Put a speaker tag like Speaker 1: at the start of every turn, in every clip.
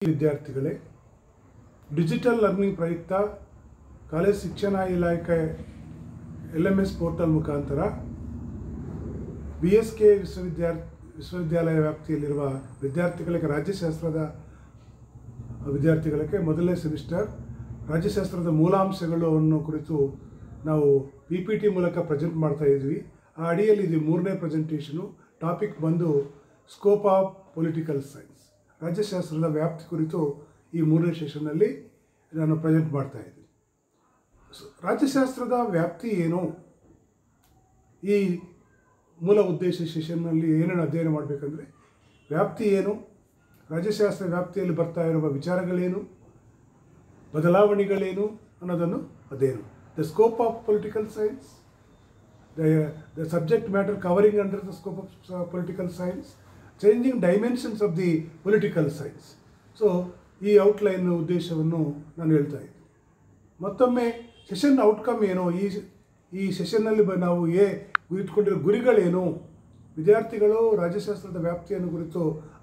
Speaker 1: ವಿದ್ಯಾರ್ಥಿಗಳೇ, digital learning ಪ್ರಯುಕ್ತ college ಶಿಕ್ಷಣ ಇಲಾಖೆ LMS ಪೋರ್ಟಲ್ ಮುಖಾಂತರ BSK ವಿಶ್ವವಿದ್ಯಾಲಯ ವ್ಯಾಪ್ತಿಯಲ್ಲಿರುವ ವಿದ್ಯಾರ್ಥಿಗಳಿಗೆ ರಾಜ್ಯಶಾಸ್ತ್ರದ ವಿದ್ಯಾರ್ಥಿಗಳಿಗೆ ಮೊದಲನೇ ಸೆಮಿಸ್ಟರ್ ರಾಜ್ಯಶಾಸ್ತ್ರದ ಮೂಲಾಂಶಗಳು ಅನ್ನೋ ಕುರಿತು ನಾವು PPT ಮೂಲಕ ಪ್ರೆಸೆಂಟ್ ಮಾಡ್ತಾ ಇದ್ವಿ. ಆ ಅಡಿಯಲ್ಲಿ ಇದು ಮೂರನೇ ಪ್ರೆಸೆಂಟೇಷನು. ಟಾಪಿಕ್ ಬಂದು ಸ್ಕೋಪ್ ಆಫ್ ಪೊಲಿಟಿಕಲ್ ಸೈನ್ಸ್, ರಾಜ್ಯಶಾಸ್ತ್ರದ ವ್ಯಾಪ್ತಿ ಕುರಿತು ಈ ಮೂರನೇ ಸೆಷನ್ನಲ್ಲಿ ನಾನು ಪ್ರೆಸೆಂಟ್ ಮಾಡ್ತಾ ಇದ್ದೀನಿ. ರಾಜ್ಯಶಾಸ್ತ್ರದ ವ್ಯಾಪ್ತಿ ಏನು, ಈ ಮೂಲ ಉದ್ದೇಶ ಸೆಷನ್ನಲ್ಲಿ ಏನೇನು ಅಧ್ಯಯನ ಮಾಡಬೇಕಂದ್ರೆ ವ್ಯಾಪ್ತಿ ಏನು, ರಾಜ್ಯಶಾಸ್ತ್ರ ವ್ಯಾಪ್ತಿಯಲ್ಲಿ ಬರ್ತಾ ಇರುವ ವಿಚಾರಗಳೇನು, ಬದಲಾವಣೆಗಳೇನು ಅನ್ನೋದನ್ನು ಅಧ್ಯಯನ. The scope of political science, the subject matter covering under the scope of political science, changing dimensions of the political science. So ಈ ಔಟ್ಲೈನ್ ಉದ್ದೇಶವನ್ನು ನಾನು ಹೇಳ್ತಾ ಇದ್ದೀನಿ. ಮತ್ತೊಮ್ಮೆ ಸೆಷನ್ ಔಟ್ಕಮ್ ಏನು, ಈ ಸೆಷನ್ನಲ್ಲಿ ನಾವು ಇಟ್ಕೊಂಡಿರೋ ಗುರಿಗಳೇನು, ವಿದ್ಯಾರ್ಥಿಗಳು ರಾಜ್ಯಶಾಸ್ತ್ರದ ವ್ಯಾಪ್ತಿಯನ್ನು ಕುರಿತು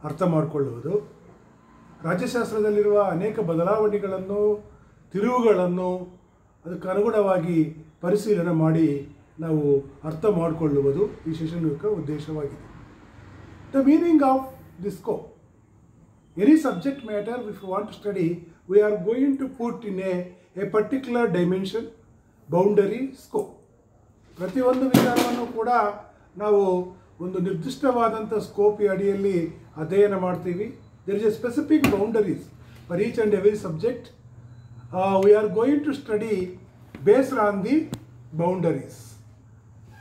Speaker 1: ಅರ್ಥ ಮಾಡಿಕೊಳ್ಳುವುದು, ರಾಜ್ಯಶಾಸ್ತ್ರದಲ್ಲಿರುವ ಅನೇಕ ಬದಲಾವಣೆಗಳನ್ನು, ತಿರುವುಗಳನ್ನು ಅದಕ್ಕೆ ಅನುಗುಣವಾಗಿ ಪರಿಶೀಲನೆ ಮಾಡಿ ನಾವು ಅರ್ಥ ಮಾಡಿಕೊಳ್ಳುವುದು ಈ ಸೆಷನ್ ಉದ್ದೇಶವಾಗಿದೆ. The meaning of the scope, any subject matter if you want to study, we are going to put in a particular dimension, boundary, scope. ಪ್ರತಿಯೊಂದು ವಿಚಾರವನ್ನು ಕೂಡ ನಾವು ಒಂದು ನಿರ್ದಿಷ್ಟವಾದಂಥ ಸ್ಕೋಪ್ ಅಡಿಯಲ್ಲಿ ಅಧ್ಯಯನ ಮಾಡ್ತೀವಿ. There is a specific boundaries for each and every subject. We are going to study based on the boundaries.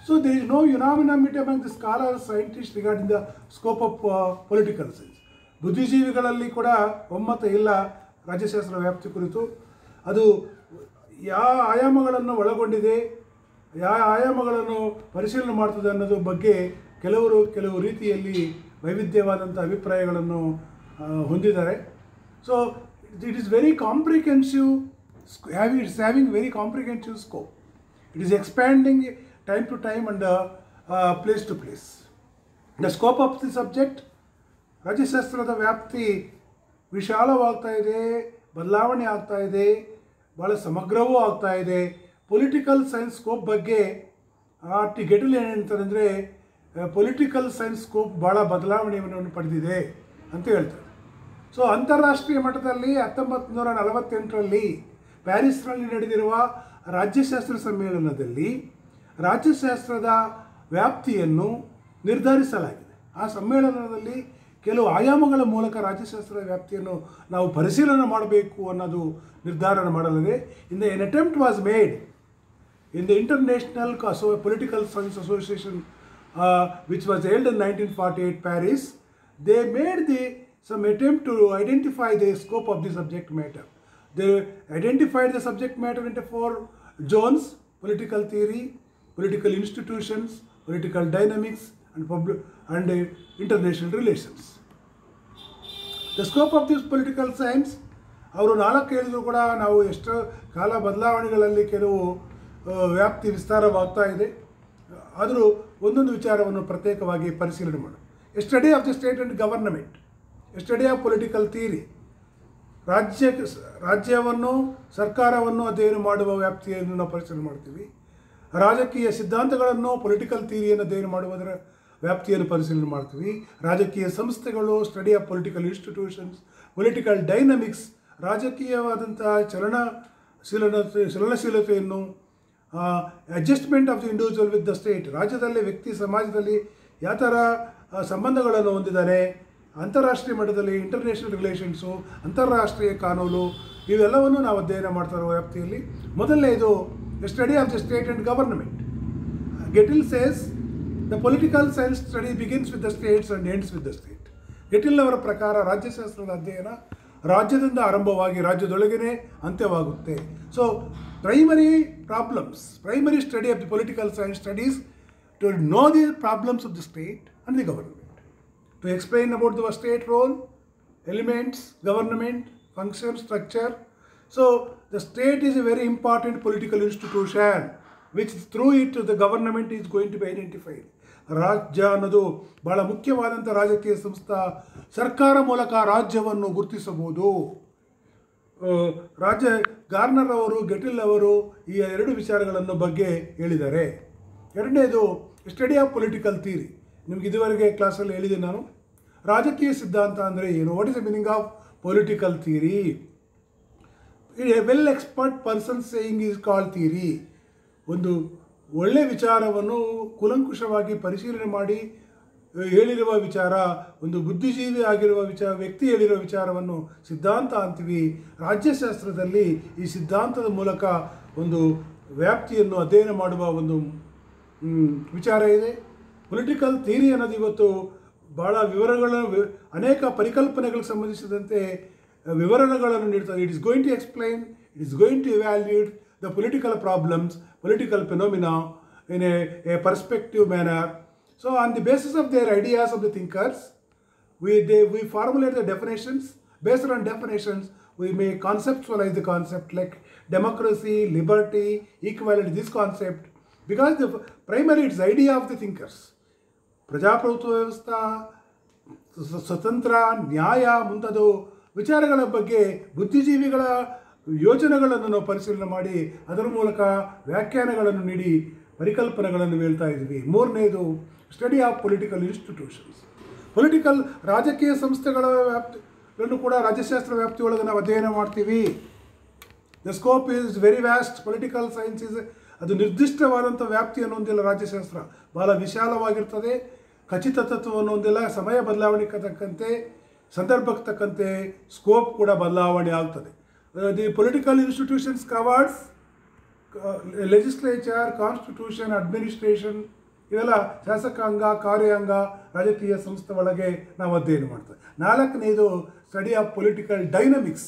Speaker 1: So there is no unanimity among the scholars, scientists regarding the scope of political science. ಬುದ್ಧಿಜೀವಿಗಳಲ್ಲಿ ಕೂಡ ಒಮ್ಮತ ಇಲ್ಲ ರಾಜ್ಯಶಾಸ್ತ್ರ ವ್ಯಾಪ್ತಿ ಕುರಿತು. ಅದು ಯಾವ ಆಯಾಮಗಳನ್ನು ಒಳಗೊಂಡಿದೆ, ಯಾವ ಆಯಾಮಗಳನ್ನು ಪರಿಶೀಲನೆ ಮಾಡ್ತದೆ ಅನ್ನೋದ್ರ ಬಗ್ಗೆ ಕೆಲವು ರೀತಿಯಲ್ಲಿ ವೈವಿಧ್ಯವಾದಂಥ ಅಭಿಪ್ರಾಯಗಳನ್ನು ಹೊಂದಿದ್ದಾರೆ. So it is very comprehensive, it's having very comprehensive scope. It is expanding time to time and place to place. The scope of the subject, ರಾಜ್ಯಶಾಸ್ತ್ರದ ವ್ಯಾಪ್ತಿ ವಿಶಾಲವಾಗ್ತಾ ಇದೆ, ಬದಲಾವಣೆ ಆಗ್ತಾ ಇದೆ, ಭಾಳ ಸಮಗ್ರವೂ ಆಗ್ತಾ ಇದೆ. ಪೊಲಿಟಿಕಲ್ ಸೈನ್ಸ್ ಸ್ಕೋಪ್ ಬಗ್ಗೆ ಗೆಟಲ್ ಏನಂತಾರೆ ಅಂದರೆ, ಪೊಲಿಟಿಕಲ್ ಸೈನ್ಸ್ ಸ್ಕೋಪ್ ಭಾಳ ಬದಲಾವಣೆಯನ್ನು ಪಡೆದಿದೆ ಅಂತ ಹೇಳ್ತಾರೆ. ಸೊ ಅಂತಾರಾಷ್ಟ್ರೀಯ ಮಟ್ಟದಲ್ಲಿ 1948ರಲ್ಲಿ ಪ್ಯಾರಿಸ್ನಲ್ಲಿ ನಡೆದಿರುವ ರಾಜ್ಯಶಾಸ್ತ್ರ ಸಮ್ಮೇಳನದಲ್ಲಿ ರಾಜ್ಯಶಾಸ್ತ್ರದ ವ್ಯಾಪ್ತಿಯನ್ನು ನಿರ್ಧರಿಸಲಾಗಿದೆ. ಆ ಸಮ್ಮೇಳನದಲ್ಲಿ ಕೆಲವು ಆಯಾಮಗಳ ಮೂಲಕ ರಾಜ್ಯಶಾಸ್ತ್ರದ ವ್ಯಾಪ್ತಿಯನ್ನು ನಾವು ಪರಿಶೀಲನೆ ಮಾಡಬೇಕು ಅನ್ನೋದು ನಿರ್ಧಾರ ಮಾಡಲಾಗಿದೆ. N attempt was made in the international political science association which was held in 1948 Paris. They made some attempt to identify the scope of the subject matter. They identified the subject matter into 4 zones: political theory, political institutions, political dynamics, and international relations. The scope of this political science, ಅವರು 4 ಹೇಳಿದ್ರು ಕೂಡ ನಾವು ಎಷ್ಟು ಕಾಲ ಬದಲಾವಣೆಗಳಲ್ಲಿ ಕೆಲವು ವ್ಯಾಪ್ತಿ ವಿಸ್ತಾರವಾಗ್ತಾ ಇದೆ. ಆದರೂ ಒಂದೊಂದು ವಿಚಾರವನ್ನು ಪ್ರತ್ಯೇಕವಾಗಿ ಪರಿಶೀಲನೆ ಮಾಡೋಣ. A study of the state and government, A study of political theory, ರಾಜ್ಯವನ್ನು ಸರ್ಕಾರವನ್ನು ಅಧ್ಯಯನ ಮಾಡುವ ವ್ಯಾಪ್ತಿಯನ್ನು ನಾವು ಪರಿಶೀಲನೆ ಮಾಡ್ತೀವಿ. ರಾಜಕೀಯ ಸಿದ್ಧಾಂತಗಳನ್ನು, ಪೊಲಿಟಿಕಲ್ ಥಿಯರಿಯನ್ನು ಅಧ್ಯಯನ ಮಾಡುವುದರ ವ್ಯಾಪ್ತಿಯನ್ನು ಪರಿಶೀಲನೆ ಮಾಡ್ತೀವಿ. ರಾಜಕೀಯ ಸಂಸ್ಥೆಗಳು, study of political institutions, political dynamics, ರಾಜಕೀಯವಾದಂಥ ಚಲನಶೀಲತೆಯನ್ನು, adjustment of the individual with the state, ರಾಜ್ಯದಲ್ಲಿ ವ್ಯಕ್ತಿ ಸಮಾಜದಲ್ಲಿ ಯಾವ ಥರ ಸಂಬಂಧಗಳನ್ನು ಹೊಂದಿದ್ದಾರೆ, ಅಂತಾರಾಷ್ಟ್ರೀಯ ಮಟ್ಟದಲ್ಲಿ ಇಂಟರ್ನ್ಯಾಷನಲ್ ರಿಲೇಷನ್ಸು, ಅಂತಾರಾಷ್ಟ್ರೀಯ ಕಾನೂನು, ಇವೆಲ್ಲವನ್ನು ನಾವು ಅಧ್ಯಯನ ಮಾಡ್ತಾ ಇರುವ ವ್ಯಾಪ್ತಿಯಲ್ಲಿ ಮೊದಲನೇದು study of the state and government. Gettell says the political science study begins with the states and ends with the state. Gettell ಅವರ ಪ್ರಕಾರ ರಾಜ್ಯಶಾಸ್ತ್ರದ ಅಧ್ಯಯನ ರಾಜ್ಯದಿಂದ ಆರಂಭವಾಗಿ ರಾಜ್ಯದೊಳಗೇ ಅಂತ್ಯವಾಗುತ್ತೆ. So primary study of the political science studies to know the problems of the state and the government. To explain about the state role, elements, government, function, structure. So the state is a very important political institution which through it the government is going to be identified. ರಾಜ್ಯ ಅನ್ನೋದು ಬಹಳ ಮುಖ್ಯವಾದಂಥ ರಾಜಕೀಯ ಸಂಸ್ಥೆ. ಸರ್ಕಾರ ಮೂಲಕ ರಾಜ್ಯವನ್ನು ಗುರುತಿಸಬಹುದು. ಗಾರ್ನರ್ ಅವರು, ಗೆಟಿಲ್ ಅವರು ಈ ಎರಡು ವಿಚಾರಗಳನ್ನು ಬಗ್ಗೆ ಹೇಳಿದ್ದಾರೆ. ಎರಡನೇದು ಸ್ಟಡಿ ಆಫ್ ಪೊಲಿಟಿಕಲ್ ಥಿಯರಿ. ನಿಮ್ಗೆ ಇದುವರೆಗೆ ಕ್ಲಾಸಲ್ಲಿ ಹೇಳಿದ್ದೀನಿ ನಾನು. ರಾಜಕೀಯ ಸಿದ್ಧಾಂತ ಅಂದರೆ ಏನು? What is the meaning of political theory? A well expert person saying is called theory. ಒಂದು ಒಳ್ಳೆಯ ವಿಚಾರವನ್ನು ಕೂಲಂಕುಷವಾಗಿ ಪರಿಶೀಲನೆ ಮಾಡಿ ಹೇಳಿರುವ ವಿಚಾರ, ಒಂದು ಬುದ್ಧಿಜೀವಿ ಆಗಿರುವ ವ್ಯಕ್ತಿ ಹೇಳಿರುವ ವಿಚಾರವನ್ನು ಸಿದ್ಧಾಂತ ಅಂತೀವಿ. ರಾಜ್ಯಶಾಸ್ತ್ರದಲ್ಲಿ ಈ ಸಿದ್ಧಾಂತದ ಮೂಲಕ ಒಂದು ವ್ಯಾಪ್ತಿಯನ್ನು ಅಧ್ಯಯನ ಮಾಡುವ ಒಂದು ವಿಚಾರ ಇದೆ. ಪೊಲಿಟಿಕಲ್ ಥಿಯರಿ ಅನ್ನೋದು ಇವತ್ತು ಭಾಳ ಅನೇಕ ಪರಿಕಲ್ಪನೆಗಳಿಗೆ ಸಂಬಂಧಿಸಿದಂತೆ ವಿವರಣೆಗಳನ್ನು ನೀಡ್ತದೆ. It is going to explain, it is going to evaluate the political problems, political phenomena in a perspective manner. So on the basis of their ideas of the thinkers, we formulate the definitions. Based on definitions, we may conceptualize the concept like democracy, liberty, equality, this concept. Because primarily it's the idea of the thinkers. ಪ್ರಜಾಪ್ರಭುತ್ವ ವ್ಯವಸ್ಥೆ, ಸ್ವತಂತ್ರ, ನ್ಯಾಯ ಮುಂತಾದ ವಿಚಾರಗಳ ಬಗ್ಗೆ ಬುದ್ಧಿಜೀವಿಗಳ ಯೋಜನೆಗಳನ್ನು ನಾವು ಪರಿಶೀಲನೆ ಮಾಡಿ ಅದರ ಮೂಲಕ ವ್ಯಾಖ್ಯಾನಗಳನ್ನು ನೀಡಿ ಪರಿಕಲ್ಪನೆಗಳನ್ನು ಹೇಳ್ತಾ ಇದ್ದೀವಿ. ಮೂರನೇದು ಸ್ಟಡಿ ಆಫ್ ಪೊಲಿಟಿಕಲ್ ಇನ್ಸ್ಟಿಟ್ಯೂಷನ್ಸ್. ರಾಜಕೀಯ ಸಂಸ್ಥೆಗಳ ವ್ಯಾಪ್ತಿಯನ್ನು ಕೂಡ ರಾಜ್ಯಶಾಸ್ತ್ರ ವ್ಯಾಪ್ತಿಯೊಳಗೆ ನಾವು ಅಧ್ಯಯನ ಮಾಡ್ತೀವಿ. The scope is very vast. Political science is ಅದು ನಿರ್ದಿಷ್ಟವಾದಂಥ ವ್ಯಾಪ್ತಿಯನ್ನು ಹೊಂದಿಲ್ಲ. ರಾಜ್ಯಶಾಸ್ತ್ರ ಬಹಳ ವಿಶಾಲವಾಗಿರ್ತದೆ. ಖಚಿತ ತತ್ವವನ್ನು ಹೊಂದಿಲ್ಲ. ಸಮಯ ಬದಲಾವಣೆಗೆ ತಕ್ಕಂತೆ, ಸಂದರ್ಭಕ್ಕೆ ತಕ್ಕಂತೆ ಸ್ಕೋಪ್ ಕೂಡ ಬದಲಾವಣೆ ಆಗ್ತದೆ. The political institutions covers legislature, constitution, administration, ಇವೆಲ್ಲ ಶಾಸಕಾಂಗ, ಕಾರ್ಯಾಂಗ, ರಾಜಕೀಯ ಸಂಸ್ಥೆ ಒಳಗೆ ನಾವು ಅಧ್ಯಯನ ಮಾಡ್ತೇವೆ. ನಾಲ್ಕನೇದು study of political dynamics.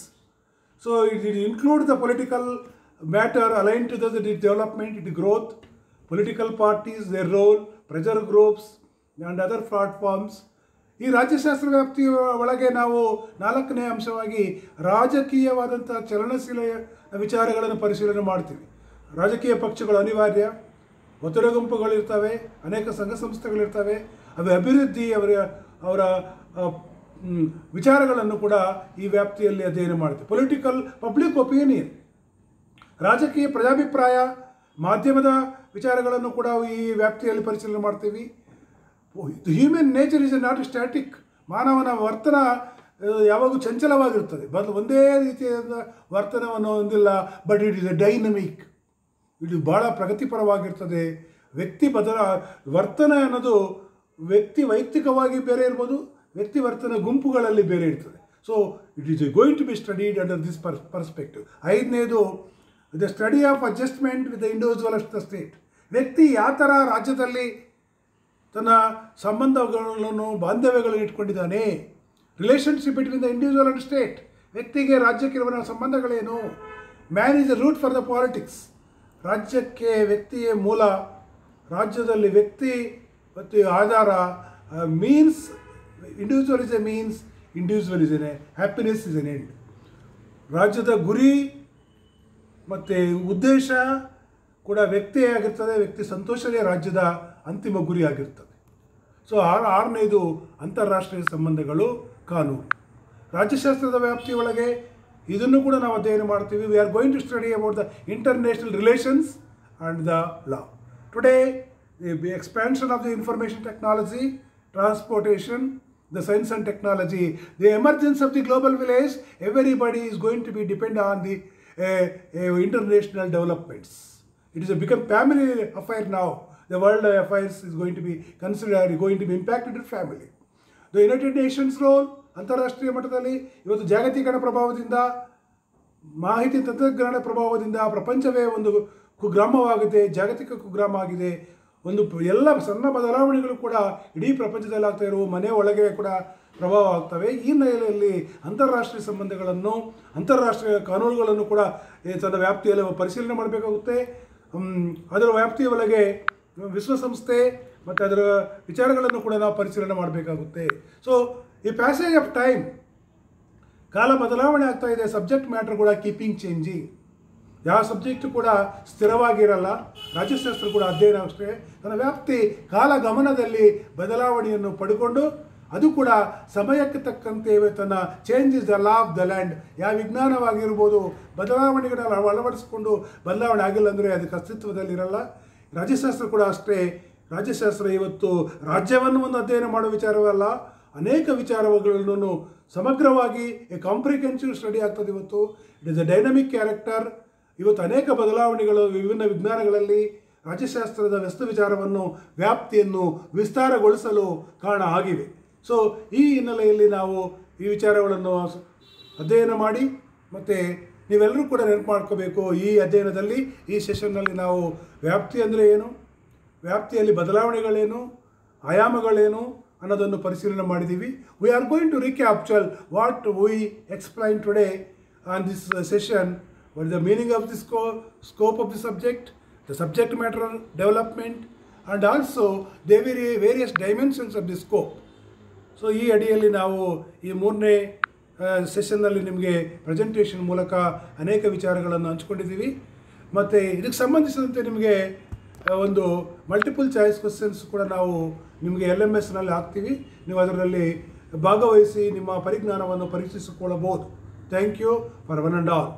Speaker 1: So it include the political matter align to the development, it growth, political parties, their role, pressure groups and other platforms. ಈ ರಾಜ್ಯಶಾಸ್ತ್ರ ವ್ಯಾಪ್ತಿಯ ಒಳಗೆ ನಾವು ನಾಲ್ಕನೇ ಅಂಶವಾಗಿ ರಾಜಕೀಯವಾದಂಥ ಚಲನಶೀಲ ವಿಚಾರಗಳನ್ನು ಪರಿಶೀಲನೆ ಮಾಡ್ತೀವಿ. ರಾಜಕೀಯ ಪಕ್ಷಗಳು ಅನಿವಾರ್ಯ, ಒತ್ತಡ ಗುಂಪುಗಳಿರ್ತವೆ, ಅನೇಕ ಸಂಘ ಸಂಸ್ಥೆಗಳಿರ್ತವೆ. ಅವು ಅಭಿವೃದ್ಧಿ ಅವರ ವಿಚಾರಗಳನ್ನು ಕೂಡ ಈ ವ್ಯಾಪ್ತಿಯಲ್ಲಿ ಅಧ್ಯಯನ ಮಾಡ್ತೀವಿ. ಪಬ್ಲಿಕ್ ಒಪಿನಿಯನ್, ರಾಜಕೀಯ ಪ್ರಜಾಭಿಪ್ರಾಯ, ಮಾಧ್ಯಮದ ವಿಚಾರಗಳನ್ನು ಕೂಡ ಈ ವ್ಯಾಪ್ತಿಯಲ್ಲಿ ಪರಿಶೀಲನೆ ಮಾಡ್ತೀವಿ. Human nature is not static. ಮಾನವನ ವರ್ತನ ಯಾವಾಗೂ ಚಂಚಲವಾಗಿರ್ತದೆ, ಒಂದೇ ರೀತಿಯಾದ ವರ್ತನವನ್ನು ಹೊಂದಿಲ್ಲ. But it is A dynamic. ಇದು ಭಾಳ ಪ್ರಗತಿಪರವಾಗಿರ್ತದೆ. ವರ್ತನೆ ಅನ್ನೋದು ವೈಯಕ್ತಿಕವಾಗಿ ಬೇರೆ ಇರ್ಬೋದು, ವ್ಯಕ್ತಿ ವರ್ತನ ಗುಂಪುಗಳಲ್ಲಿ ಬೇರೆ ಇರ್ತದೆ. So it is going to be studied under this perspective. ಐದನೇದು the study of adjustment with the individual of the state. ವ್ಯಕ್ತಿ ಯಾವ ಥರ ರಾಜ್ಯದಲ್ಲಿ ತನ್ನ ಸಂಬಂಧಗಳನ್ನು, ಬಾಂಧವ್ಯಗಳನ್ನು ಇಟ್ಕೊಂಡಿದ್ದಾನೆ. Relationship between the individual and state. ವ್ಯಕ್ತಿಗೆ ರಾಜ್ಯಕ್ಕಿರುವ ಸಂಬಂಧಗಳೇನು. Man is the root for the politics. ರಾಜ್ಯಕ್ಕೆ ವ್ಯಕ್ತಿಯೇ ಮೂಲ. ರಾಜ್ಯದಲ್ಲಿ ವ್ಯಕ್ತಿ ಮತ್ತು ಆಧಾರ. Means individual is a means, individual is an happiness is an end. ರಾಜ್ಯದ ಗುರಿ ಮತ್ತು ಉದ್ದೇಶ ಕೂಡ ವ್ಯಕ್ತಿಯೇ ಆಗಿರ್ತದೆ. ವ್ಯಕ್ತಿ ಸಂತೋಷವೇ ರಾಜ್ಯದ ಅಂತಿಮ ಗುರಿ ಆಗಿರ್ತದೆ. ಸೊ ಆರನೇದು ಅಂತಾರಾಷ್ಟ್ರೀಯ ಸಂಬಂಧಗಳು, ಕಾನೂನು. ರಾಜ್ಯಶಾಸ್ತ್ರದ ವ್ಯಾಪ್ತಿಯೊಳಗೆ ಇದನ್ನು ಕೂಡ ನಾವು ಅಧ್ಯಯನ ಮಾಡ್ತೀವಿ. We are going to study about the international relations and the law. Today the expansion of the information technology, transportation, the science and technology, the emergence of the global village, everybody is going to be dependent on the international developments. It is become family affair now. The world affairs is going to be considered, going to be impacted in family. The United Nations role, ಅಂತಾರಾಷ್ಟ್ರೀಯ ಮಟ್ಟದಲ್ಲಿ ಇವತ್ತು ಜಾಗತೀಕರಣ ಪ್ರಭಾವದಿಂದ, ಮಾಹಿತಿ ತಂತ್ರಜ್ಞಾನ ಪ್ರಭಾವದಿಂದ ಪ್ರಪಂಚವೇ ಒಂದು ಕುಗ್ರಾಮವಾಗಿದೆ, ಜಾಗತಿಕ ಕುಗ್ರಾಮ ಆಗಿದೆ. ಎಲ್ಲ ಸಣ್ಣ ಬದಲಾವಣೆಗಳು ಕೂಡ ಇಡೀ ಪ್ರಪಂಚದಲ್ಲಿ ಆಗ್ತಾ ಇರುವ ಮನೆ ಒಳಗೆ ಕೂಡ ಪ್ರಭಾವ ಆಗ್ತವೆ. ಈ ನೆಲೆಯಲ್ಲಿ ಅಂತಾರಾಷ್ಟ್ರೀಯ ಸಂಬಂಧಗಳನ್ನು, ಅಂತಾರಾಷ್ಟ್ರೀಯ ಕಾನೂನುಗಳನ್ನು ಕೂಡ ತನ್ನ ವ್ಯಾಪ್ತಿಯಲ್ಲಿ ಪರಿಶೀಲನೆ ಮಾಡಬೇಕಾಗುತ್ತೆ. ಅದರ ವ್ಯಾಪ್ತಿಯ ಒಳಗೆ ವಿಶ್ವಸಂಸ್ಥೆ ಮತ್ತು ಅದರ ವಿಚಾರಗಳನ್ನು ಕೂಡ ನಾವು ಪರಿಶೀಲನೆ ಮಾಡಬೇಕಾಗುತ್ತೆ. ಸೊ ಈ ಪ್ಯಾಸೇಜ್ ಆಫ್ ಟೈಮ್, ಕಾಲ ಬದಲಾವಣೆ ಆಗ್ತಾ ಇದೆ. ಸಬ್ಜೆಕ್ಟ್ ಮ್ಯಾಟರ್ ಕೂಡ ಕೀಪಿಂಗ್ ಚೇಂಜಿಂಗ್. ಯಾವ ಸಬ್ಜೆಕ್ಟು ಕೂಡ ಸ್ಥಿರವಾಗಿರಲ್ಲ. ರಾಜ್ಯಶಾಸ್ತ್ರ ಕೂಡ ಅಧ್ಯಯನ ಅಷ್ಟೇ ತನ್ನ ವ್ಯಾಪ್ತಿ ಕಾಲಗಮನದಲ್ಲಿ ಬದಲಾವಣೆಯನ್ನು ಪಡ್ಕೊಂಡು ಅದು ಕೂಡ ಸಮಯಕ್ಕೆ ತಕ್ಕಂತೆ ತನ್ನ change is the law of the land. ಯಾವ ವಿಜ್ಞಾನವಾಗಿರ್ಬೋದು ಬದಲಾವಣೆಗಳನ್ನ ಅಳವಡಿಸ್ಕೊಂಡು ಬದಲಾವಣೆ ಆಗಿಲ್ಲ ಅಂದರೆ ಅದಕ್ಕೆ ಅಸ್ತಿತ್ವದಲ್ಲಿರಲ್ಲ. ರಾಜ್ಯಶಾಸ್ತ್ರ ಕೂಡ ಅಷ್ಟೇ. ರಾಜ್ಯಶಾಸ್ತ್ರ ಇವತ್ತು ರಾಜ್ಯವನ್ನು ಒಂದು ಅಧ್ಯಯನ ಮಾಡುವ ವಿಚಾರವಲ್ಲ, ಅನೇಕ ವಿಚಾರಗಳನ್ನು ಸಮಗ್ರವಾಗಿ ಎ ಕಾಂಪ್ರಿಹೆನ್ಸಿವ್ ಸ್ಟಡಿ ಆಗ್ತದೆ. ಇವತ್ತು it is a dynamic character. ಇವತ್ತು ಅನೇಕ ಬದಲಾವಣೆಗಳು ವಿಭಿನ್ನ ವಿಜ್ಞಾನಗಳಲ್ಲಿ ರಾಜ್ಯಶಾಸ್ತ್ರದ ವ್ಯಸ್ತ ವಿಚಾರವನ್ನು ವ್ಯಾಪ್ತಿಯನ್ನು ವಿಸ್ತಾರಗೊಳಿಸಲು ಕಾರಣ ಆಗಿವೆ. ಸೊ ಈ ಹಿನ್ನೆಲೆಯಲ್ಲಿ ನಾವು ಈ ವಿಚಾರಗಳನ್ನು ಅಧ್ಯಯನ ಮಾಡಿ ಮತ್ತು ನೀವೆಲ್ಲರೂ ಕೂಡ ನೆನಪು ಮಾಡ್ಕೋಬೇಕು. ಈ ಅಧ್ಯಯನದಲ್ಲಿ ಈ ಸೆಷನ್ನಲ್ಲಿ ನಾವು ವ್ಯಾಪ್ತಿ ಅಂದರೆ ಏನು, ವ್ಯಾಪ್ತಿಯಲ್ಲಿ ಬದಲಾವಣೆಗಳೇನು, ಆಯಾಮಗಳೇನು ಅನ್ನೋದನ್ನು ಪರಿಶೀಲನೆ ಮಾಡಿದ್ದೀವಿ. We are going to recapture what we explain today on this session. what is the meaning of the scope of the subject, the subject matter development, and also the various dimensions of the scope. So ಈ ಅಡಿಯಲ್ಲಿ ನಾವು ಈ 3ನೇ ಸೆಷನ್ನಲ್ಲಿ ನಿಮಗೆ presentation ಮೂಲಕ ಅನೇಕ ವಿಚಾರಗಳನ್ನು ಹಂಚ್ಕೊಂಡಿದ್ದೀವಿ. ಮತ್ತು ಇದಕ್ಕೆ ಸಂಬಂಧಿಸಿದಂತೆ ನಿಮಗೆ ಒಂದು ಮಲ್ಟಿಪಲ್ ಚಾಯ್ಸ್ ಕ್ವಶನ್ಸ್ ಕೂಡ ನಾವು ನಿಮಗೆ LMSನಲ್ಲಿ ಹಾಕ್ತೀವಿ. ನೀವು ಅದರಲ್ಲಿ ಭಾಗವಹಿಸಿ ನಿಮ್ಮ ಪರಿಜ್ಞಾನವನ್ನು ಪರೀಕ್ಷಿಸಿಕೊಳ್ಳಬಹುದು. Thank you for one and all.